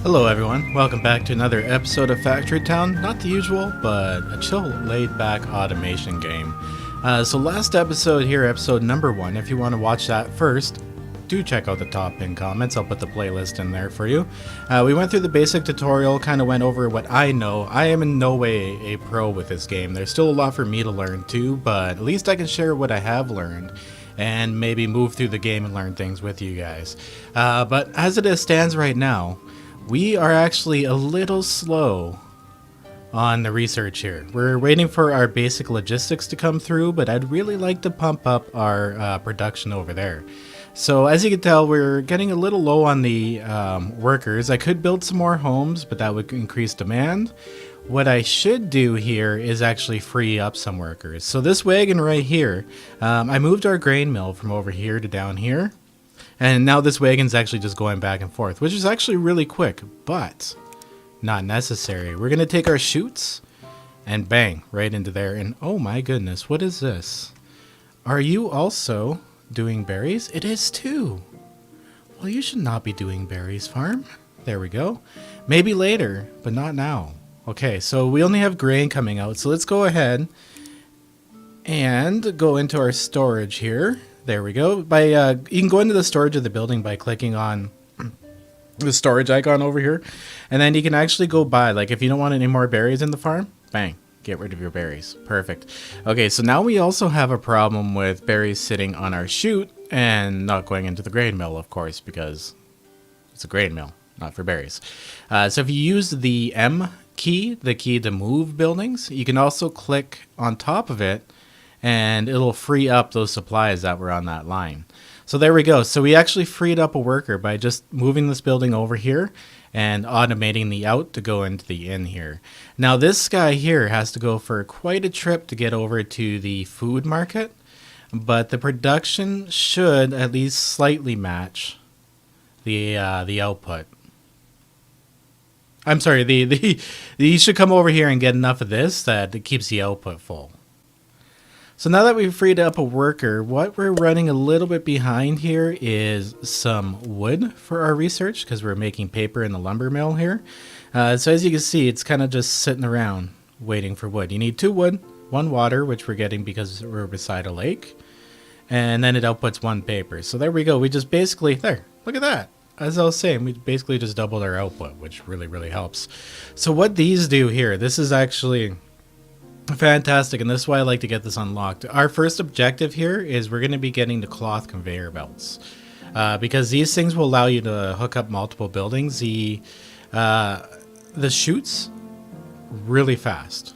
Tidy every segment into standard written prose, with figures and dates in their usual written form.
Hello everyone, welcome back to another episode of Factory Town. Not the usual, but a chill, laid-back automation game. So last episode here, episode number 1, if you want to watch that first, do check out the top pinned comments. I'll put the playlist in there for you. We went through the basic tutorial, kind of went over what I know. I am in no way a pro with this game. There's still a lot for me to learn too, but at least I can share what I have learned and maybe move through the game and learn things with you guys. But as it stands right now, we are actually a little slow on the research here. We're waiting for our basic logistics to come through, but I'd really like to pump up our production over there. So as you can tell, we're getting a little low on the workers. I could build some more homes, but that would increase demand. What I should do here is actually free up some workers. So this wagon right here, I moved our grain mill from over here to down here. And now this wagon's actually just going back and forth, which is actually really quick, but not necessary. We're going to take our chutes and bang, right into there. And oh my goodness, what is this? Are you also doing berries? It is too. Well, you should not be doing berries, farm. There we go. Maybe later, but not now. Okay, so we only have grain coming out, so let's go ahead and go into our storage here. There we go. You can go into the storage of the building by clicking on the storage icon over here. And then you can actually go buy, like if you don't want any more berries in the farm, bang, get rid of your berries. Perfect. Okay, so now we also have a problem with berries sitting on our chute and not going into the grain mill, of course, because it's a grain mill, not for berries. So if you use the M key, the key to move buildings, you can also click on top of it and it'll free up those supplies that were on that line. So there we go. So we actually freed up a worker by just moving this building over here and automating the out to go into the in here. Now this guy here has to go for quite a trip to get over to the food market, but the production should at least slightly match the output. I'm sorry, you should come over here and get enough of this that it keeps the output full. So now that we've freed up a worker, what we're running a little bit behind here is some wood for our research because we're making paper in the lumber mill here. So as you can see, it's kind of just sitting around waiting for wood. You need 2 wood, 1 water, which we're getting because we're beside a lake, and then it outputs 1 paper. So there we go. We just basically, there, look at that. As I was saying, we basically just doubled our output, which really, really helps. So what these do here, this is actually fantastic, and this is why I like to get this unlocked. Our first objective here is we're going to be getting the cloth conveyor belts because these things will allow you to hook up multiple buildings. The chutes really fast,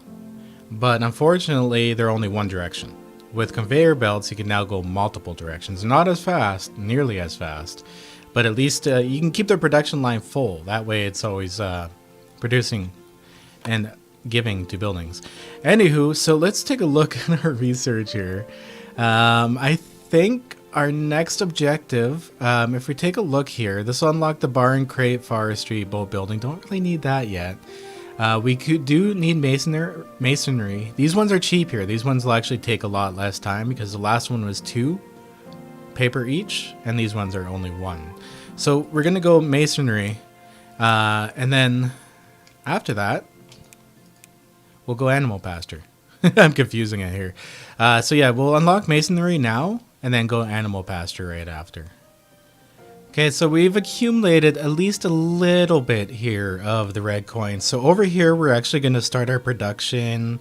but unfortunately they're only one direction. With conveyor belts you can now go multiple directions. Not as fast, nearly as fast, but at least you can keep the production line full. That way it's always producing and giving to buildings. Anywho, so let's take a look at our research here. I think our next objective, if we take a look here, this will unlock the barn, crate, forestry, boat building. Don't really need that yet. We do need masonry. These ones are cheap here. These ones will actually take a lot less time because the last one was 2 paper each, and these ones are only 1. So we're gonna go masonry, and then after that we'll go animal pasture. I'm confusing it here. So yeah, we'll unlock masonry now and then go animal pasture right after. Okay, so we've accumulated at least a little bit here of the red coins. So over here, we're actually going to start our production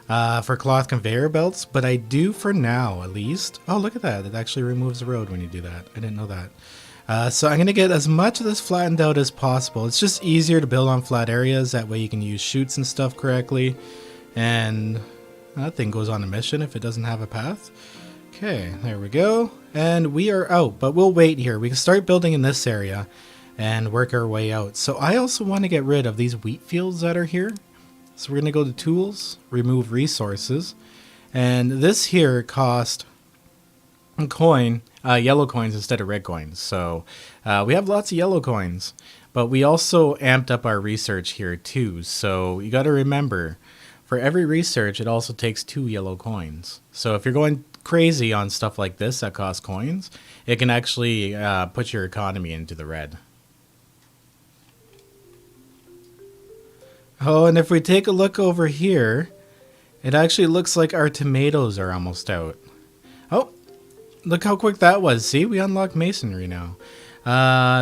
for cloth conveyor belts, but I do for now at least. Oh, look at that. It actually removes the road when you do that. I didn't know that. So I'm going to get as much of this flattened out as possible. It's just easier to build on flat areas. That way you can use chutes and stuff correctly. And that thing goes on a mission if it doesn't have a path. Okay, there we go. And we are out, but we'll wait here. We can start building in this area and work our way out. So I also want to get rid of these wheat fields that are here. So we're going to go to tools, remove resources. And this here cost a coin, yellow coins instead of red coins. So we have lots of yellow coins, but we also amped up our research here too. So you got to remember, for every research, it also takes 2 yellow coins. So if you're going crazy on stuff like this that costs coins, it can actually put your economy into the red. Oh, and if we take a look over here, it actually looks like our tomatoes are almost out. Oh, look how quick that was. See, we unlocked masonry now.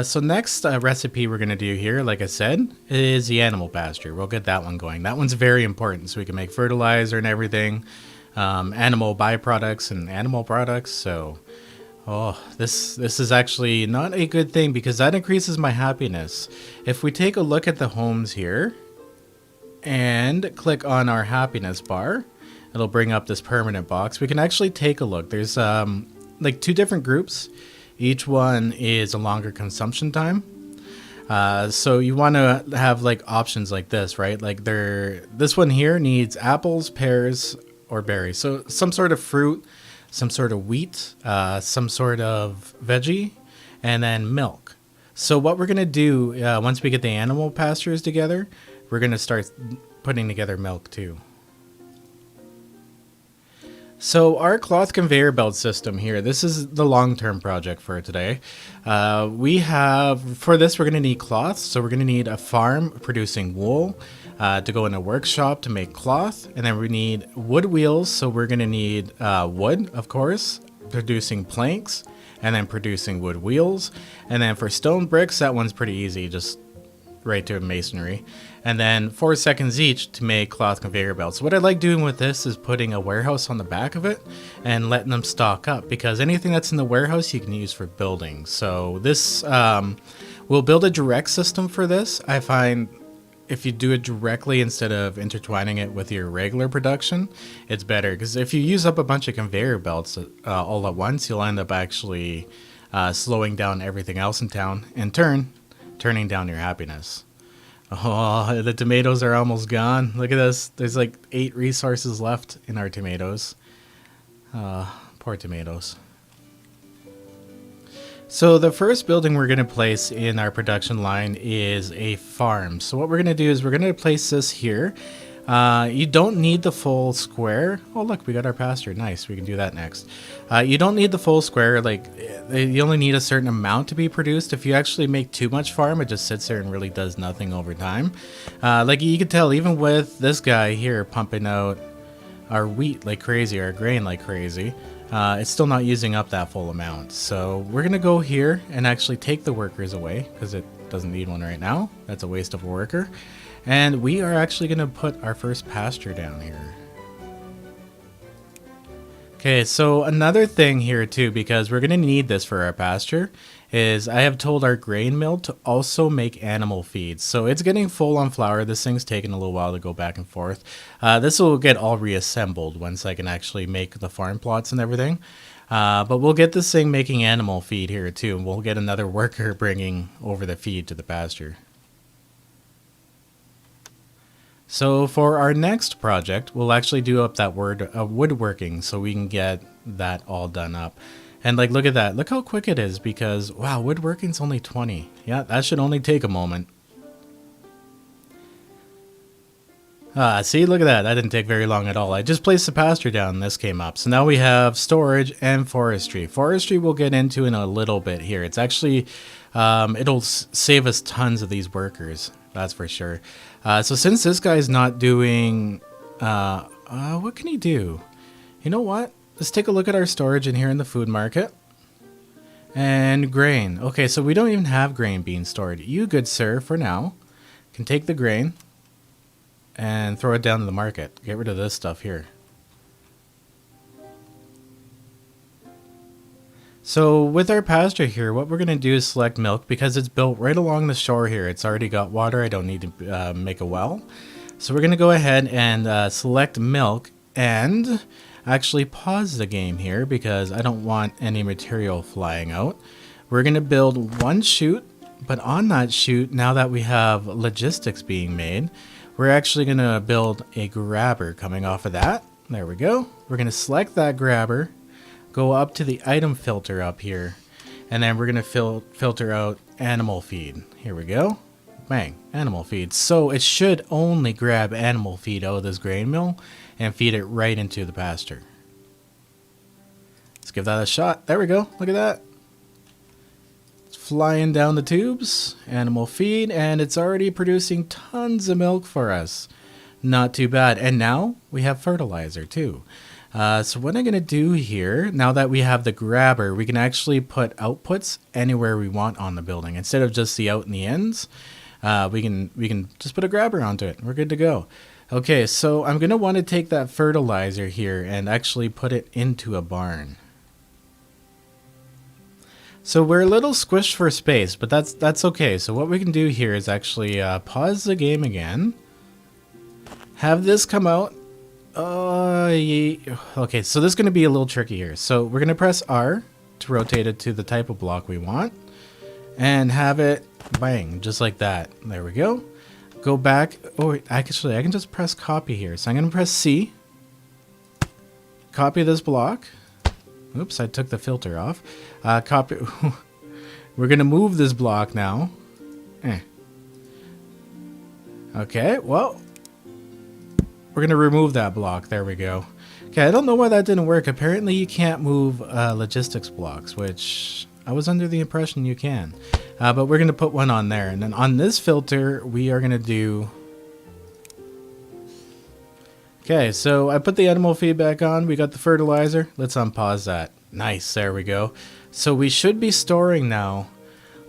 So next recipe we're going to do here, like I said, is the animal pasture. We'll get that one going. That one's very important so we can make fertilizer and everything. Animal byproducts and animal products. So, oh, this is actually not a good thing because that increases my happiness. If we take a look at the homes here and click on our happiness bar, it'll bring up this permanent box. We can actually take a look. There's like 2 different groups. Each one is a longer consumption time. So you want to have like options like this, right? Like this one here needs apples, pears, or berries. So some sort of fruit, some sort of wheat, some sort of veggie, and then milk. So what we're going to do once we get the animal pastures together, we're going to start putting together milk too. So our cloth conveyor belt system here, this is the long-term project for today. For this, we're going to need cloth. So we're going to need a farm producing wool to go in a workshop to make cloth. And then we need wood wheels. So we're going to need wood, of course, producing planks and then producing wood wheels. And then for stone bricks, that one's pretty easy, just right to masonry. And then 4 seconds each to make cloth conveyor belts. What I like doing with this is putting a warehouse on the back of it and letting them stock up, because anything that's in the warehouse you can use for building. So this we'll build a direct system for this. I find if you do it directly instead of intertwining it with your regular production, it's better, because if you use up a bunch of conveyor belts all at once, you'll end up actually slowing down everything else in town, in turn turning down your happiness. Oh, the tomatoes are almost gone. Look at this. There's like 8 resources left in our tomatoes. Poor tomatoes. So the first building we're going to place in our production line is a farm. So what we're going to do is we're going to place this here. You don't need the full square. Oh, look, we got our pasture. Nice. We can do that next. You don't need the full square. Like, you only need a certain amount to be produced. If you actually make too much farm, it just sits there and really does nothing over time. Like you can tell, even with this guy here pumping out our wheat like crazy, our grain like crazy, it's still not using up that full amount. So we're going to go here and actually take the workers away because it doesn't need one right now. That's a waste of a worker. And we are actually going to put our first pasture down here. Okay, so another thing here too, because we're going to need this for our pasture, is I have told our grain mill to also make animal feeds. So it's getting full on flour. This thing's taking a little while to go back and forth. This will get all reassembled once I can actually make the farm plots and everything. But we'll get this thing making animal feed here too, and we'll get another worker bringing over the feed to the pasture. So for our next project, we'll actually do up that woodworking so we can get that all done up. And like, look at that. Look how quick it is, because wow, woodworking's only 20. Yeah, that should only take a moment. See, look at that. That didn't take very long at all. I just placed the pasture down and this came up. So now we have storage and forestry. Forestry we'll get into in a little bit here. It's actually, it'll save us tons of these workers. That's for sure. So since this guy's not doing, what can he do? You know what? Let's take a look at our storage in here in the food market. And grain. Okay, so we don't even have grain being stored. You, good sir, for now, can take the grain and throw it down to the market. Get rid of this stuff here. So with our pasture here, what we're going to do is select milk, because it's built right along the shore here. It's already got water. I don't need to make a well. So we're going to go ahead and select milk and actually pause the game here because I don't want any material flying out. We're going to build one chute, but on that chute, now that we have logistics being made, we're actually going to build a grabber coming off of that. There we go. We're going to select that grabber, go up to the item filter up here, and then we're going to filter out animal feed. Here we go. Bang, animal feed. So it should only grab animal feed out of this grain mill and feed it right into the pasture. Let's give that a shot. There we go. Look at that. It's flying down the tubes, animal feed, and it's already producing tons of milk for us. Not too bad. And now we have fertilizer too. So what I'm going to do here, now that we have the grabber, we can actually put outputs anywhere we want on the building. Instead of just the out and the ends, we can just put a grabber onto it. We're good to go. Okay, so I'm going to want to take that fertilizer here and actually put it into a barn. So we're a little squished for space, but that's okay. So what we can do here is actually pause the game again. Have this come out. Okay, so this is going to be a little tricky here. So we're going to press R to rotate it to the type of block we want. And have it, bang, just like that. There we go. Go back. Oh, actually, I can just press copy here. So I'm going to press C. Copy this block. Oops, I took the filter off. Copy. We're going to move this block now. Okay, well, we're going to remove that block. There we go. Okay, I don't know why that didn't work. Apparently, you can't move logistics blocks, which I was under the impression you can. But we're going to put one on there. And then on this filter, we are going to do... Okay, so I put the animal feed back on. We got the fertilizer. Let's unpause that. Nice, there we go. So we should be storing now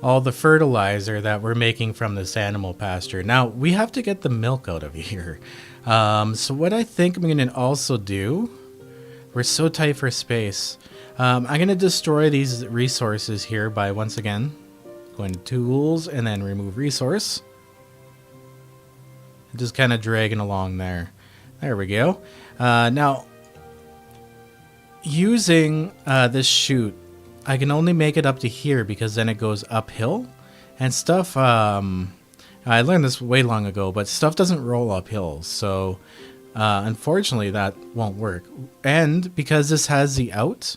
all the fertilizer that we're making from this animal pasture. Now, we have to get the milk out of here. So what I think I'm going to also do, we're so tight for space. I'm going to destroy these resources here by, once again, going to tools and then remove resource. Just kind of dragging along there. There we go. Now, using this chute, I can only make it up to here because then it goes uphill. And stuff, I learned this way long ago, but stuff doesn't roll uphill. So, unfortunately, that won't work. And because this has the out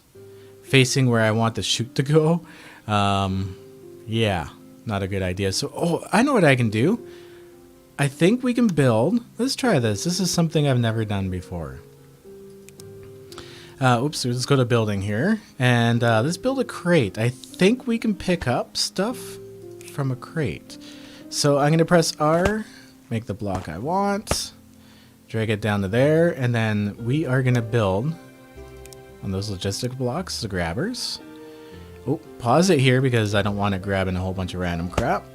facing where I want the chute to go, yeah, not a good idea. So, oh, I know what I can do. I think we can build. Let's try this. This is something I've never done before. Oops, let's go to building here. And let's build a crate. I think we can pick up stuff from a crate. So I'm going to press R, make the block I want, drag it down to there, and then we are going to build on those logistic blocks, the grabbers. Oh, pause it here because I don't want it grabbing a whole bunch of random crap.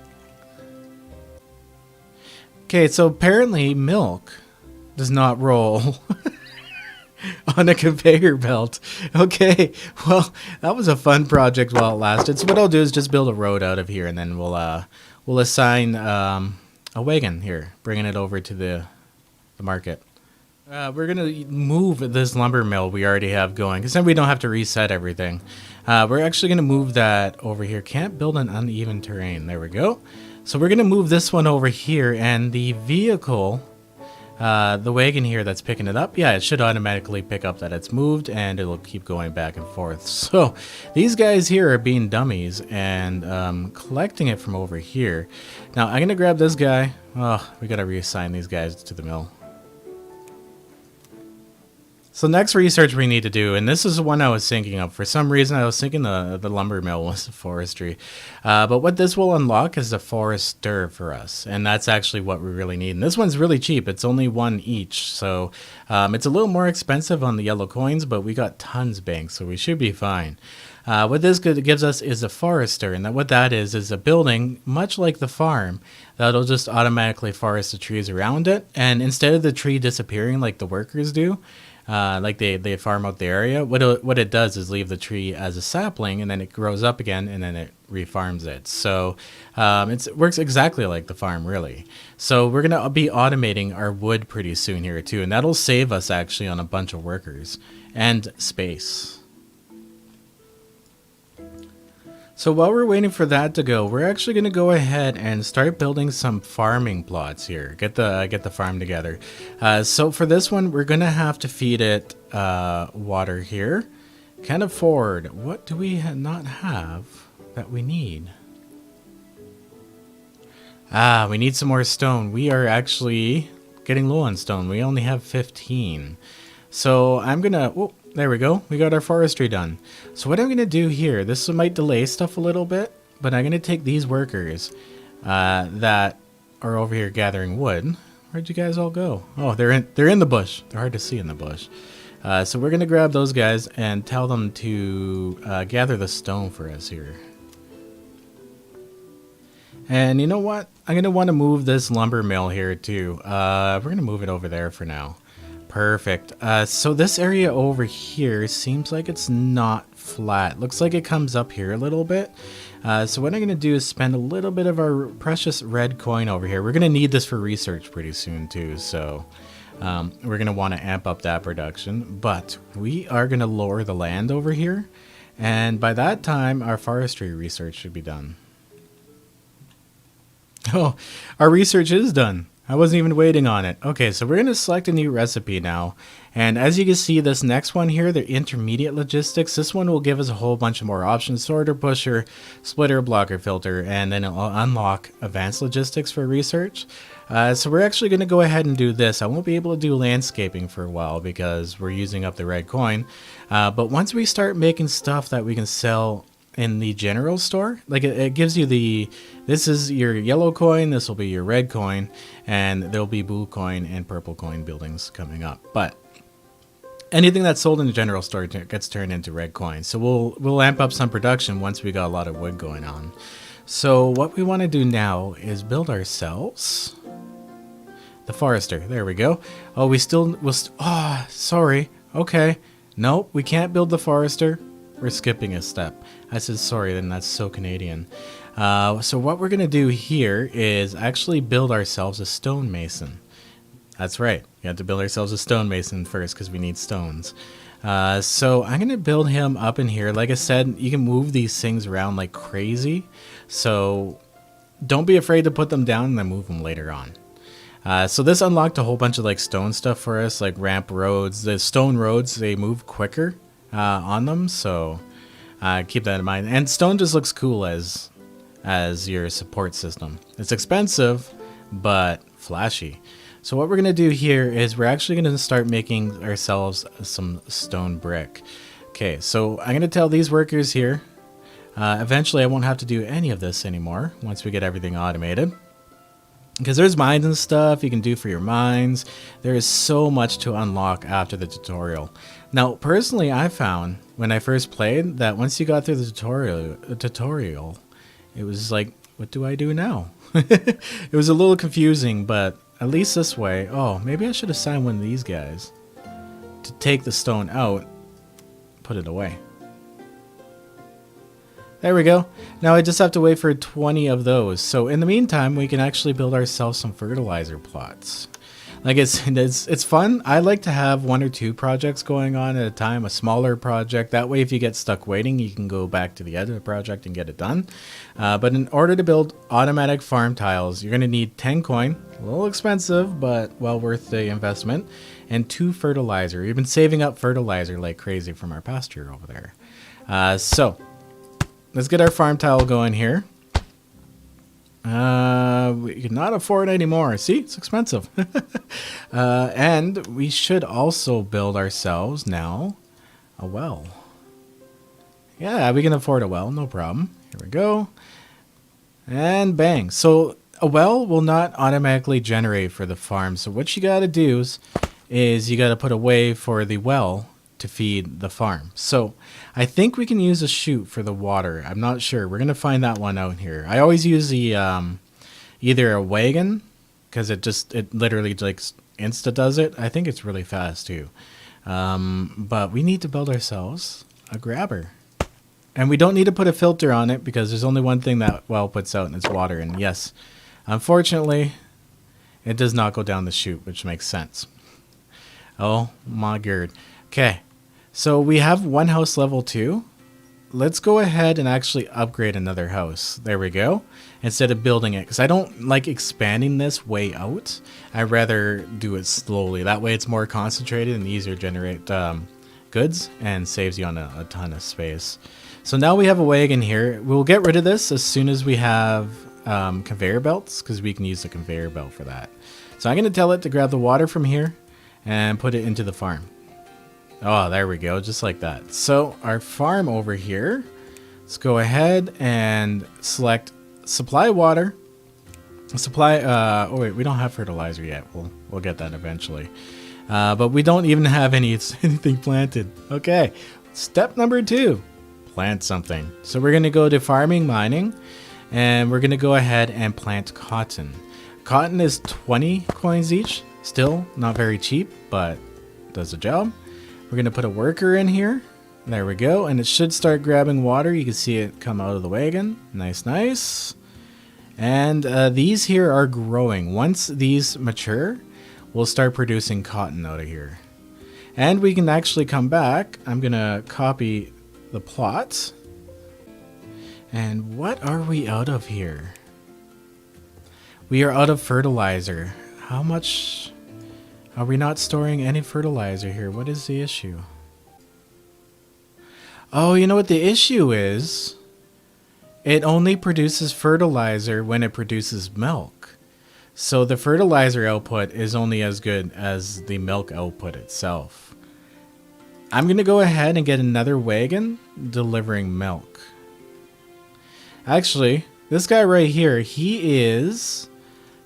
Okay, so apparently milk does not roll on a conveyor belt. Okay, well, that was a fun project while it lasted. So what I'll do is just build a road out of here, and then we'll assign a wagon here, bringing it over to the market. We're going to move this lumber mill we already have going, because then we don't have to reset everything. We're actually going to move that over here. Can't build an uneven terrain. There we go. So we're going to move this one over here, and the vehicle, the wagon here that's picking it up, yeah, it should automatically pick up that it's moved, and it'll keep going back and forth. So these guys here are being dummies and collecting it from over here. Now I'm going to grab this guy. Oh, we got to reassign these guys to the mill. So next research we need to do, and this is the one I was thinking of. For some reason, I was thinking the lumber mill was forestry. But what this will unlock is a forester for us, and that's actually what we really need. And this one's really cheap. It's only one each, so it's a little more expensive on the yellow coins, but we got tons banked, so we should be fine. What this gives us is a forester, and what that is a building, much like the farm, that'll just automatically forest the trees around it, and instead of the tree disappearing like the workers do, like they farm out the area, what it does is leave the tree as a sapling, and then it grows up again, and then it refarms it. So it works exactly like the farm, really. So we're going to be automating our wood pretty soon here too, and that'll save us actually on a bunch of workers and space. So while we're waiting for that to go, we're actually going to go ahead and start building some farming plots here. Get the farm together. So for this one, we're going to have to feed it water here. Can't afford. What do we not have that we need? We need some more stone. We are actually getting low on stone. We only have 15. So I'm going to... Oh, there we go. We got our forestry done. So what I'm going to do here, this might delay stuff a little bit, but I'm going to take these workers that are over here gathering wood. Where'd you guys all go? Oh, they're in the bush. They're hard to see in the bush. So we're going to grab those guys and tell them to gather the stone for us here. And you know what? I'm going to want to move this lumber mill here too. We're going to move it over there for now. Perfect. So this area over here seems like it's not flat. Looks like it comes up here a little bit. So what I'm going to do is spend a little bit of our precious red coin over here. We're going to need this for research pretty soon too. So we're going to want to amp up that production. But we are going to lower the land over here. And by that time, our forestry research should be done. Oh, our research is done. I wasn't even waiting on it. Okay, so we're going to select a new recipe now. And as you can see, this next one here, the intermediate logistics, this one will give us a whole bunch of more options. Sorter, pusher, splitter, blocker, filter, and then it'll unlock advanced logistics for research. So we're actually going to go ahead and do this. I won't be able to do landscaping for a while because we're using up the red coin. But once we start making stuff that we can sell in the general store, like it gives you this is your yellow coin, this will be your red coin, and there'll be blue coin and purple coin buildings coming up. But anything that's sold in the general store gets turned into red coin. So we'll amp up some production once we got a lot of wood going on. So what we want to do now is build ourselves the forester. There we go. Oh, oh, sorry. Okay. Nope, we can't build the forester. We're skipping a step. I said sorry, then that's so Canadian. So what we're going to do here is actually build ourselves a stonemason. That's right. We have to build ourselves a stonemason first because we need stones. So I'm going to build him up in here. Like I said, you can move these things around like crazy. So don't be afraid to put them down and then move them later on. So this unlocked a whole bunch of like stone stuff for us, like ramp roads. The stone roads, they move quicker on them, so keep that in mind. And stone just looks cool as your support system. It's expensive, but flashy. So what we're going to do here is we're actually going to start making ourselves some stone brick. Okay, so I'm going to tell these workers here, eventually I won't have to do any of this anymore once we get everything automated. Because there's mines and stuff you can do for your mines. There is so much to unlock after the tutorial. Now, personally, I found when I first played that once you got through the tutorial, it was like, what do I do now? It was a little confusing, but at least this way. Oh, maybe I should assign one of these guys to take the stone out, put it away. There we go. Now I just have to wait for 20 of those. So in the meantime, we can actually build ourselves some fertilizer plots. Like it's fun. I like to have 1 or 2 projects going on at a time, a smaller project. That way, if you get stuck waiting, you can go back to the other project and get it done. But in order to build automatic farm tiles, you're going to need 10 coin, a little expensive, but well worth the investment, and 2 fertilizer. We've been saving up fertilizer like crazy from our pasture over there. So let's get our farm tile going here. We cannot afford it anymore. See, it's expensive. And we should also build ourselves now a well. Yeah, we can afford a well, no problem. Here we go. And bang. So a well will not automatically generate for the farm. So what you got to do is you got to put a way for the well to feed the farm. So I think we can use a chute for the water. I'm not sure. We're going to find that one out here. I always use the either a wagon, because it literally like insta does it. I think it's really fast too. But we need to build ourselves a grabber. And we don't need to put a filter on it because there's only one thing that well puts out, and it's water. And yes, unfortunately, it does not go down the chute, which makes sense. Oh my god. Okay. So we have one house level 2. Let's go ahead and actually upgrade another house. There we go. Instead of building it, because I don't like expanding this way out. I'd rather do it slowly. That way it's more concentrated and easier to generate goods and saves you on a ton of space. So now we have a wagon here. We'll get rid of this as soon as we have conveyor belts, because we can use the conveyor belt for that. So I'm going to tell it to grab the water from here and put it into the farm. Oh, there we go, just like that. So our farm over here, Let's go ahead and select supply water. Supply, oh wait, we don't have fertilizer yet. We'll get that eventually. But we don't even have anything planted. Okay, step number 2, plant something. So we're gonna go to farming, mining, and we're gonna go ahead and plant cotton. Cotton is 20 coins each. Still not very cheap, but does the job. We're gonna put a worker in here. There we go, and it should start grabbing water. You can see it come out of the wagon. Nice, nice. And these here are growing. Once these mature, we'll start producing cotton out of here. And we can actually come back. I'm gonna copy the plot. And what are we out of here? We are out of fertilizer. How much? Are we not storing any fertilizer here? What is the issue? Oh, you know what the issue is? It only produces fertilizer when it produces milk. So the fertilizer output is only as good as the milk output itself. I'm going to go ahead and get another wagon delivering milk. Actually, this guy right here, he is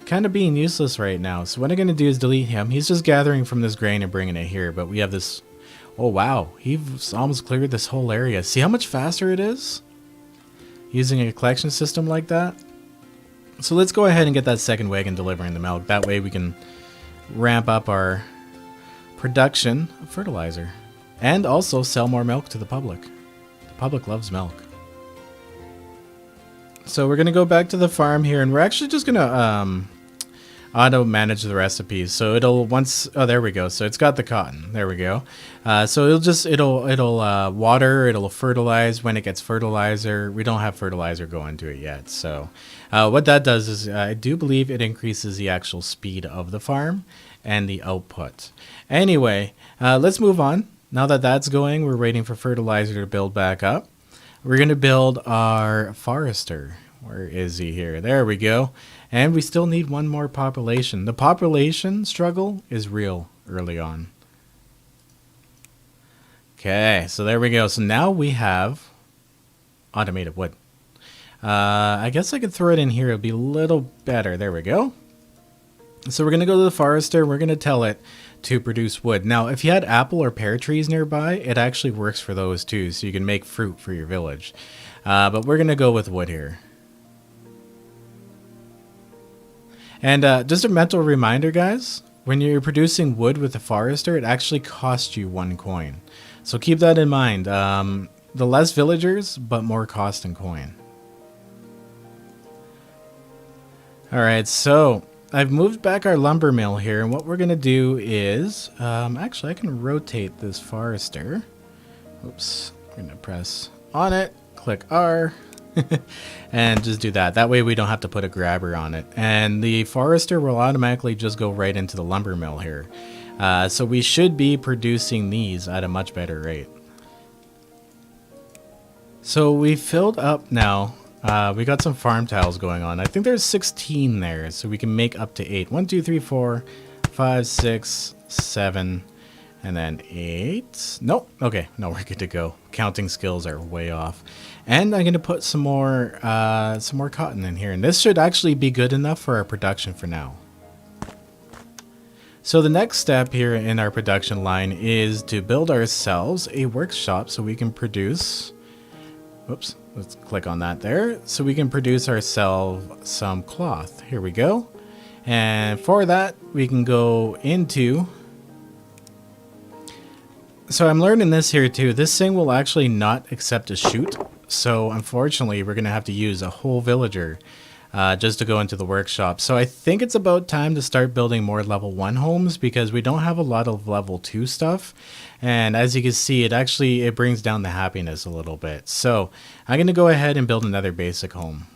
kind of being useless right now. So what I'm going to do is delete him. He's just gathering from this grain and bringing it here. But we have this... Oh, wow. He's almost cleared this whole area. See how much faster it is? Using a collection system like that. So let's go ahead and get that second wagon delivering the milk. That way we can ramp up our production of fertilizer. And also sell more milk to the public. The public loves milk. So we're going to go back to the farm here. And we're actually just going to auto manage the recipes. So it'll once... Oh, there we go. So it's got the cotton. There we go. So it'll water, it'll fertilize. When it gets fertilizer, we don't have fertilizer going to it yet. So what that does is I do believe it increases the actual speed of the farm and the output. Anyway, let's move on. Now that that's going, we're waiting for fertilizer to build back up. We're going to build our forester. Where is he here? There we go. And we still need one more population. The population struggle is real early on. Okay, so there we go. So now we have automated wood. I guess I could throw it in here. It'll be a little better. There we go. So we're going to go to the forester. We're going to tell it to produce wood. Now, if you had apple or pear trees nearby, it actually works for those too. So you can make fruit for your village. But we're going to go with wood here. And just a mental reminder, guys, when you're producing wood with the forester, it actually costs you 1 coin. So keep that in mind. The less villagers, but more cost in coin. Alright, so I've moved back our lumber mill here, and what we're going to do is... actually, I can rotate this forester. Oops, we're going to press on it, click R, and just do that. That way we don't have to put a grabber on it. And the forester will automatically just go right into the lumber mill here. So we should be producing these at a much better rate. So we filled up now. We got some farm tiles going on. I think there's 16 there, so we can make up to 8. 1, 2, 3, 4, 5, 6, 7, and then 8. Nope. Okay, no, we're good to go. Counting skills are way off. And I'm going to put some more cotton in here. And this should actually be good enough for our production for now. So the next step here in our production line is to build ourselves a workshop so we can produce... Oops, let's click on that there. So we can produce ourselves some cloth. Here we go. And for that, we can go into... So I'm learning this here too. This thing will actually not accept a chute. So unfortunately, we're going to have to use a whole villager just to go into the workshop. So I think it's about time to start building more level 1 homes because we don't have a lot of level 2 stuff. And as you can see, it brings down the happiness a little bit. So I'm going to go ahead and build another basic home.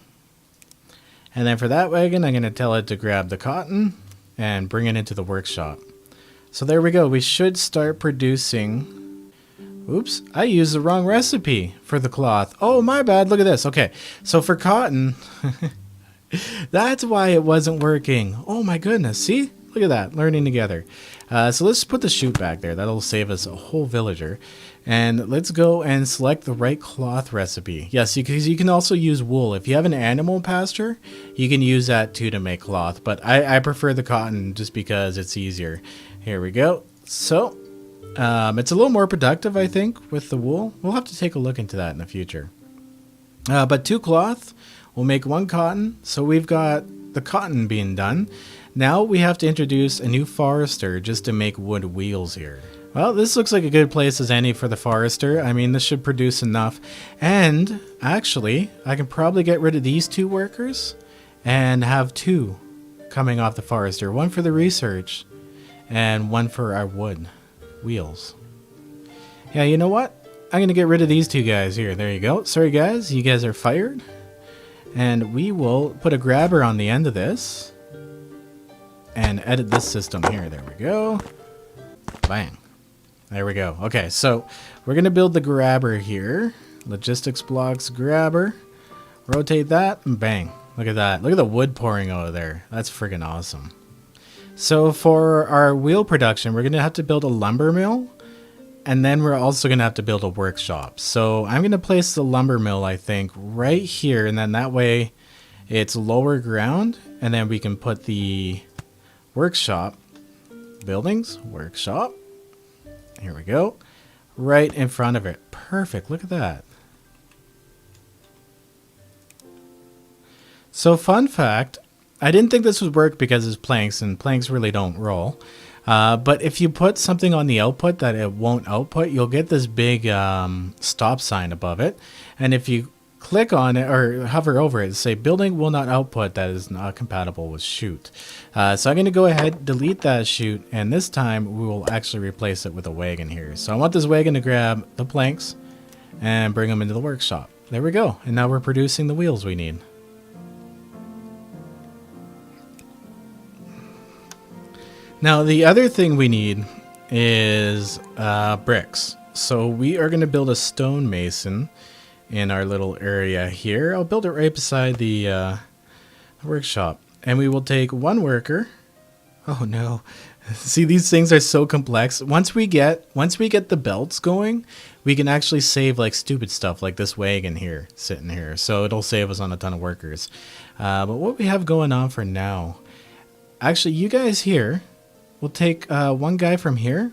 And then for that wagon, I'm going to tell it to grab the cotton and bring it into the workshop. So there we go. We should start producing... Oops, I used the wrong recipe for the cloth. Oh, my bad. Look at this. Okay, so for cotton, that's why it wasn't working. Oh my goodness. See? Look at that. Learning together. So let's put the chute back there. That'll save us a whole villager. And let's go and select the right cloth recipe. Yes, because you can also use wool. If you have an animal pasture, you can use that too to make cloth. But I prefer the cotton just because it's easier. Here we go. So it's a little more productive, I think, with the wool. We'll have to take a look into that in the future. But 2 cloth will make 1 cotton. So we've got the cotton being done. Now we have to introduce a new forester just to make wood wheels here. Well, this looks like a good place as any for the forester. I mean, this should produce enough. And actually, I can probably get rid of these 2 workers and have 2 coming off the forester. 1 for the research and 1 for our wood wheels. Yeah, you know what? I'm going to get rid of these 2 guys here. There you go. Sorry, guys. You guys are fired. And we will put a grabber on the end of this and edit this system here. There we go. Bang. There we go. Okay, so we're going to build the grabber here. Logistics blocks grabber. Rotate that and bang. Look at that. Look at the wood pouring out of there. That's friggin' awesome. So for our wheel production, we're going to have to build a lumber mill. And then we're also going to have to build a workshop. So I'm going to place the lumber mill, I think, right here. And then that way it's lower ground. And then we can put the workshop, buildings, workshop. Here we go. Right in front of it. Perfect. Look at that. So fun fact, I didn't think this would work because it's planks and planks really don't roll. But if you put something on the output that it won't output, you'll get this big stop sign above it. And if you click on it or hover over it, say building will not output, that is not compatible with chute. So I'm going to go ahead, delete that chute, and this time we will actually replace it with a wagon here. So I want this wagon to grab the planks and bring them into the workshop. There we go. And now we're producing the wheels we need. Now the other thing we need is bricks. So we are going to build a stonemason in our little area here. I'll build it right beside the workshop. And we will take 1 worker. Oh no. See, these things are so complex. Once we get the belts going, we can actually save like stupid stuff like this wagon here, sitting here. So it'll save us on a ton of workers. But what we have going on for now, actually you guys here, we'll take 1 guy from here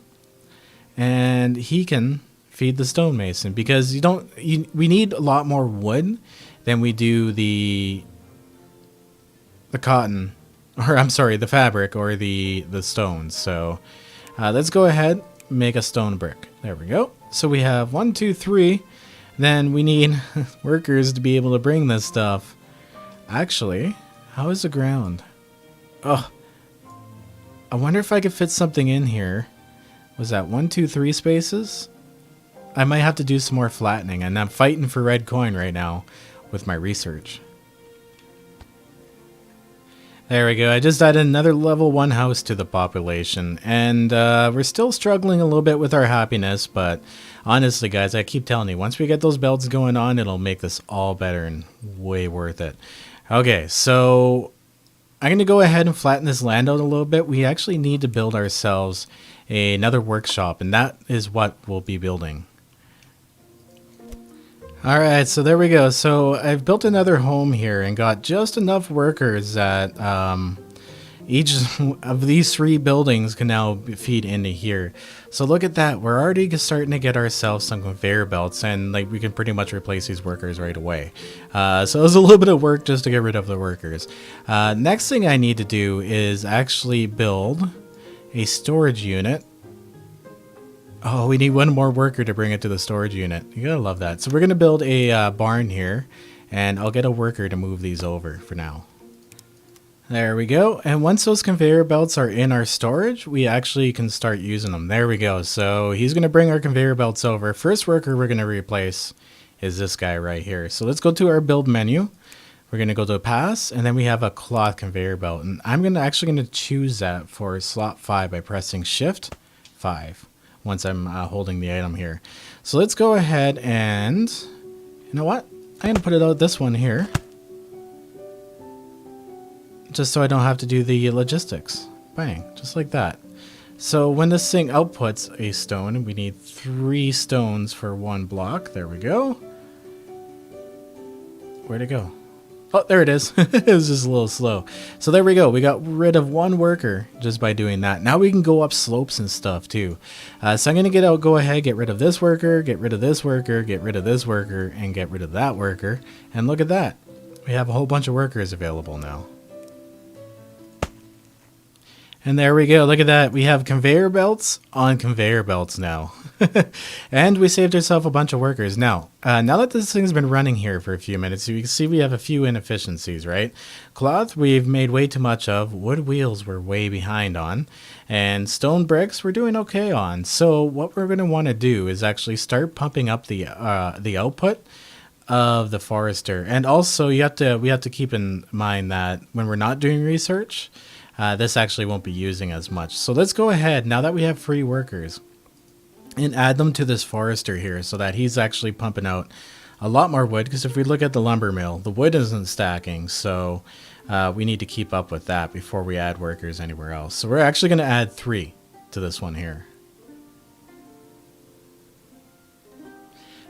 and he can feed the stonemason because we need a lot more wood than we do the cotton, or I'm sorry, the fabric or the stones. So let's go ahead, make a stone brick. There we go. So we have 1, 2, 3. Then we need workers to be able to bring this stuff. Actually, how is the ground? Oh, I wonder if I could fit something in here. Was that 1, 2, 3 spaces? I might have to do some more flattening, and I'm fighting for red coin right now with my research. There we go. I just added another level 1 house to the population, and we're still struggling a little bit with our happiness, but honestly, guys, I keep telling you, once we get those belts going on, it'll make this all better and way worth it. Okay, so I'm going to go ahead and flatten this land out a little bit. We actually need to build ourselves another workshop, and that is what we'll be building. Alright, so there we go. So I've built another home here and got just enough workers that each of these 3 buildings can now feed into here. So look at that. We're already starting to get ourselves some conveyor belts, and like we can pretty much replace these workers right away. So it was a little bit of work just to get rid of the workers. Next thing I need to do is actually build a storage unit. Oh, we need 1 more worker to bring it to the storage unit. You gotta love that. So we're gonna build a barn here, and I'll get a worker to move these over for now. There we go. And once those conveyor belts are in our storage, we actually can start using them. There we go. So he's gonna bring our conveyor belts over. First worker we're gonna replace is this guy right here. So let's go to our build menu. We're gonna go to pass, and then we have a cloth conveyor belt, and I'm actually gonna choose that for slot 5 by pressing Shift 5. Once I'm holding the item here. So let's go ahead and, you know what? I'm gonna put it out this one here. Just so I don't have to do the logistics. Bang, just like that. So when this thing outputs a stone, we need 3 stones for 1 block. There we go. Where'd it go? Oh, there it is. It was just a little slow. So there we go. We got rid of 1 worker just by doing that. Now we can go up slopes and stuff too. So I'm going to go ahead, get rid of this worker, get rid of this worker, get rid of this worker, and get rid of that worker. And look at that. We have a whole bunch of workers available now. And there we go. Look at that. We have conveyor belts on conveyor belts now. And we saved ourselves a bunch of workers. Now that this thing's been running here for a few minutes, you can see we have a few inefficiencies, right? Cloth, we've made way too much of. Wood wheels, we're way behind on. And stone bricks, we're doing okay on. So what we're going to want to do is actually start pumping up the output of the forester. And also, we have to keep in mind that when we're not doing research, this actually won't be using as much. So let's go ahead, now that we have free workers, and add them to this forester here so that he's actually pumping out a lot more wood. Because if we look at the lumber mill, the wood isn't stacking. So we need to keep up with that before we add workers anywhere else. So we're actually going to add 3 to this one here.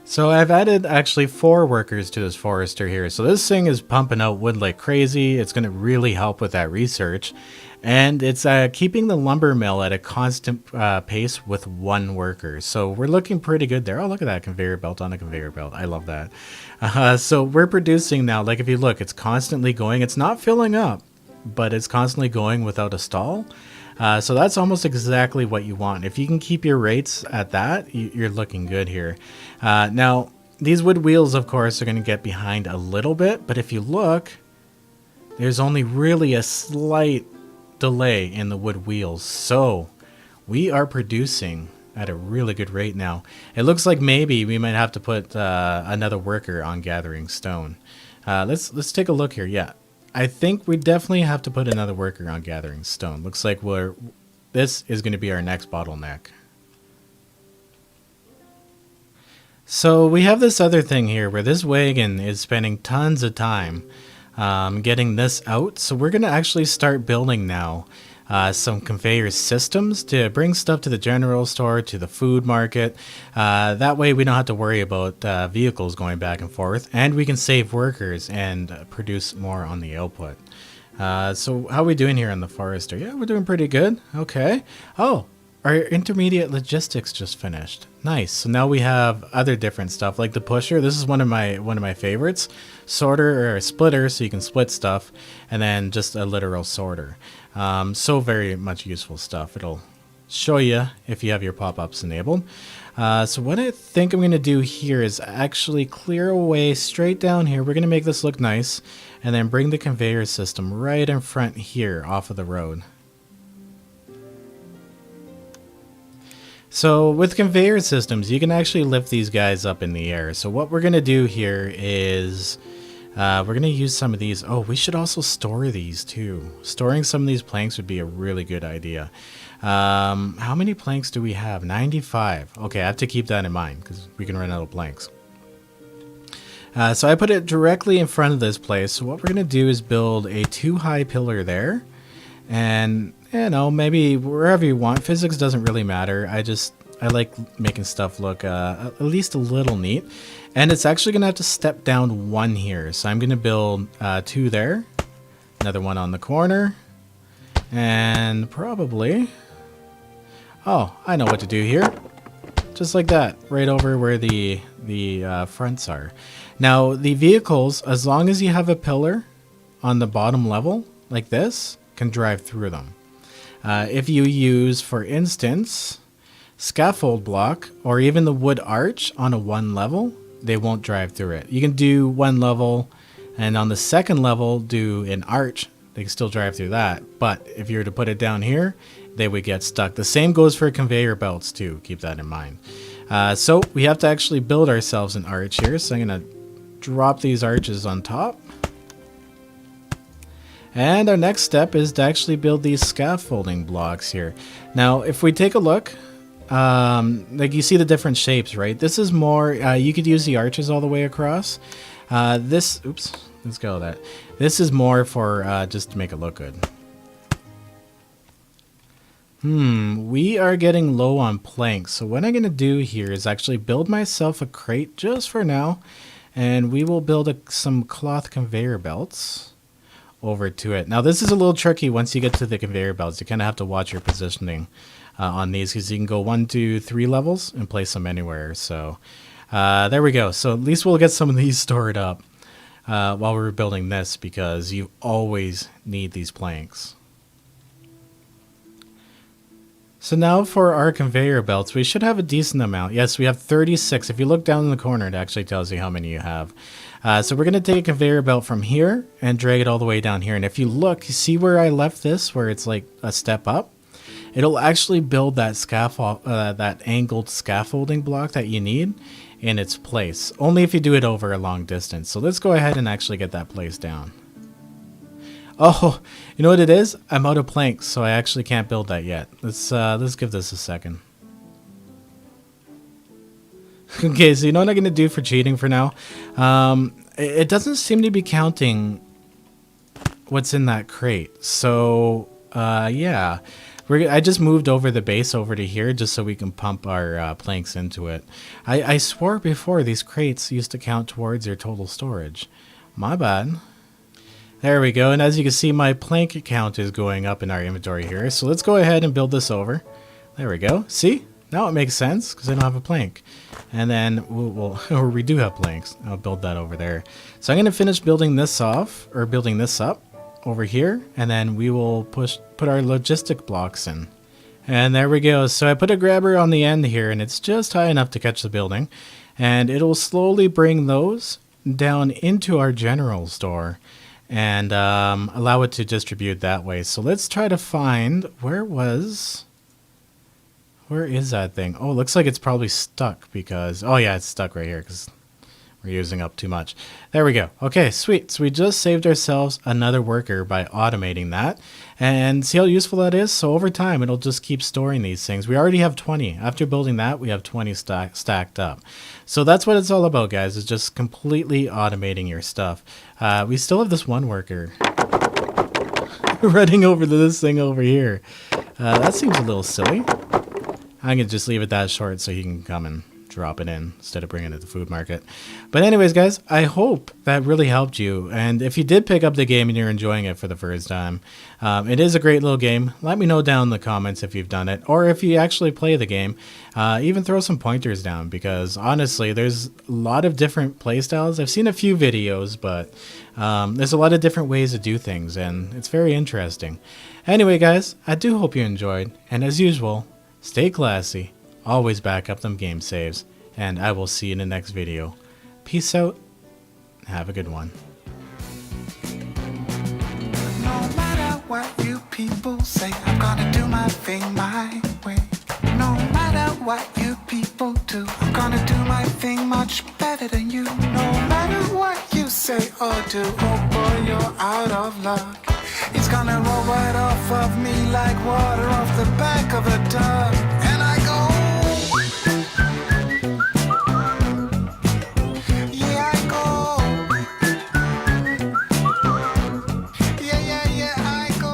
So I've added actually 4 workers to this forester here. So this thing is pumping out wood like crazy. It's going to really help with that research. And it's keeping the lumber mill at a constant pace with 1 worker. So we're looking pretty good there. Oh, look at that conveyor belt on a conveyor belt. I love that. So we're producing now. Like if you look, it's constantly going. It's not filling up, but it's constantly going without a stall. So that's almost exactly what you want. If you can keep your rates at that, you're looking good here. Now, these wood wheels, of course, are going to get behind a little bit. But if you look, there's only really a slight delay in the wood wheels. So we are producing at a really good rate now. It looks like maybe we might have to put another worker on gathering stone. Let's take a look here. Yeah. I think we definitely have to put another worker on gathering stone. Looks like this is going to be our next bottleneck. So we have this other thing here where this wagon is spending tons of time getting this out. So we're going to actually start building now some conveyor systems to bring stuff to the general store, to the food market. That way we don't have to worry about vehicles going back and forth, and we can save workers and produce more on the output. So how are we doing here on the forester? Yeah, we're doing pretty good. Okay. Oh, our intermediate logistics just finished. Nice. So now we have other different stuff like the pusher. This is one of my favorites. Sorter or a splitter, so you can split stuff, and then just a literal sorter. So very much useful stuff. It'll show you if you have your pop-ups enabled. So what I think I'm going to do here is actually clear away straight down here. We're going to make this look nice, and then bring the conveyor system right in front here off of the road. So with conveyor systems, you can actually lift these guys up in the air. So what we're going to do here is we're going to use some of these. Oh, we should also store these too. Storing some of these planks would be a really good idea. How many planks do we have? 95. Okay, I have to keep that in mind because we can run out of planks. So I put it directly in front of this place. So what we're going to do is build a 2-high pillar there. And, you know, maybe wherever you want. Physics doesn't really matter. I like making stuff look at least a little neat. And it's actually going to have to step down 1 here. So I'm going to build 2 there. Another one on the corner. And probably... Oh, I know what to do here. Just like that. Right over where the fronts are. Now, the vehicles, as long as you have a pillar on the bottom level, like this, can drive through them. If you use, for instance, scaffold block or even the wood arch on a 1 level, they won't drive through it. You can do 1 level, and on the 2nd level do an arch. They can still drive through that, but if you were to put it down here, they would get stuck. The same goes for conveyor belts too. Keep that in mind. So we have to actually build ourselves an arch here. So I'm going to drop these arches on top. And our next step is to actually build these scaffolding blocks here. Now, if we take a look, like you see the different shapes, right? This is more, you could use the arches all the way across. Oops, let's go with that. This is more for just to make it look good. We are getting low on planks. So what I'm going to do here is actually build myself a crate just for now. And we will build some cloth conveyor belts over to it. Now this is a little tricky once you get to the conveyor belts. You kind of have to watch your positioning on these because you can go 1, 2, 3 levels and place them anywhere. So there we go. So at least we'll get some of these stored up while we're building this because you always need these planks. So now for our conveyor belts, we should have a decent amount. Yes, we have 36. If you look down in the corner, it actually tells you how many you have. So we're going to take a conveyor belt from here and drag it all the way down here. And if you look, you see where I left this, where it's like a step up? It'll actually build that that angled scaffolding block that you need in its place. Only if you do it over a long distance. So let's go ahead and actually get that placed down. Oh, you know what it is? I'm out of planks, so I actually can't build that yet. Let's give this a second. Okay, so you know what I'm going to do for cheating for now? It doesn't seem to be counting what's in that crate. So, yeah. I just moved over the base over to here just so we can pump our planks into it. I swore before these crates used to count towards your total storage. My bad. There we go, and as you can see, my plank count is going up in our inventory here. So let's go ahead and build this over. There we go. See? Now it makes sense because I don't have a plank. And then or we do have planks. I'll build that over there. So I'm going to finish building this off, or building this up over here, and then we will put our logistic blocks in. And there we go. So I put a grabber on the end here, and it's just high enough to catch the building. And it'll slowly bring those down into our general store and allow it to distribute that way. So let's try to find, where is that thing? Oh, it looks like it's probably stuck because, oh yeah, it's stuck right here because we're using up too much. There we go. Okay, sweet. So we just saved ourselves another worker by automating that. And see how useful that is? So over time, it'll just keep storing these things. We already have 20. After building that, we have 20 stacked up. So that's what it's all about, guys, is just completely automating your stuff. We still have this one worker running over to this thing over here. That seems a little silly. I'm going to just leave it that short so he can come and drop it in instead of bringing it to the food market. But anyways, guys, I hope that really helped you. And if you did pick up the game and you're enjoying it for the first time, it is a great little game. Let me know down in the comments if you've done it, or if you actually play the game. Even throw some pointers down, because honestly, there's a lot of different playstyles. I've seen a few videos, but there's a lot of different ways to do things, and it's very interesting. Anyway, guys, I do hope you enjoyed, and as usual, stay classy. Always back up them game saves, and I will see you in the next video. Peace out. Have a good one. No matter what you people say, I'm gonna do my thing my way. No matter what you people do, I'm gonna do my thing much better than you. No matter what you say or do, oh boy, you're out of luck. It's gonna roll right off of me like water off the back of a duck. And I go, yeah, I go. Yeah, I go.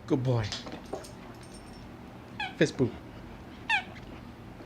Good boy. Fist bump.